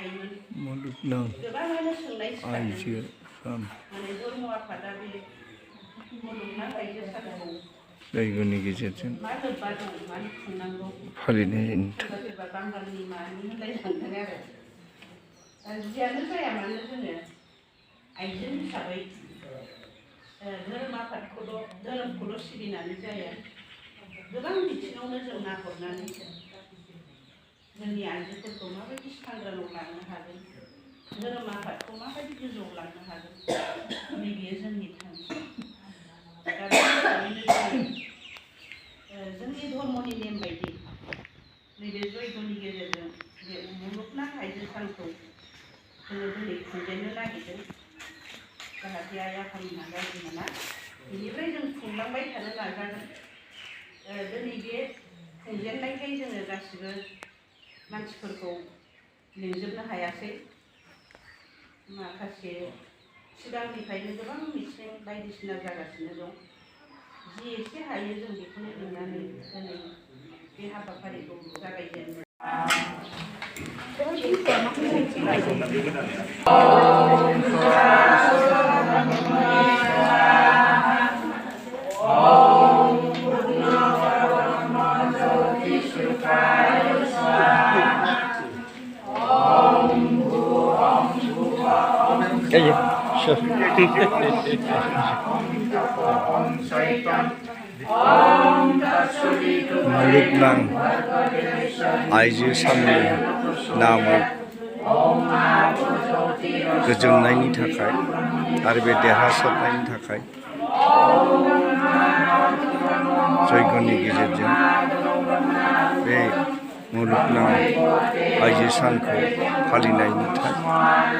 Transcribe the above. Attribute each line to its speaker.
Speaker 1: मुलुगनां आइजो सान आइजवनि गेजेरजों फालिनाय
Speaker 2: आइजो हिसाबै धोरोम धोरोमखौल' सिबिनानै जाया गोबां बिथिङावनो जों नाहरनानै जोंनि आइजोफोरखौ माबायदि सांग्राङाव लांनो हागोन धोरोम आफादखौ माबायदि गोजौआव लांनो हागोन नैबेयो जोंनि थांखि दा बे हिसाबैनो जोंनि धर्मनि नेम बायदि नैबे जयग'नि गेजेरजों बे मुलुगनां आइजो सानखौ जोङो दिनै खुंजेननो नागिरदों जाहाथे आइ आफामोनहा गाज्रि मोना बेनिफ्राय जों खुंलांबाय थानो नाजागोन दिनै बे खुंजेननायखाय जोङो गासिबो मानसिफोरखौ लिंजोबनो हायासै माखासे सिगांनिफ्रायनो गोबां मिथिं बायदिसिना जागासिनो दं जि एसे हायो जों बेखौनो लिंनानै दिनै बे हाबाफारिखौ जागायजेननो
Speaker 1: मुलुगनां आइजो साननि नामै गोजोननायनि थाखाय आरो बे देरहासारनायनि थाखाय जयग'नि गेजेरजों बे मुलुगनां आइजो सानखौ फालिनायनि थाखाय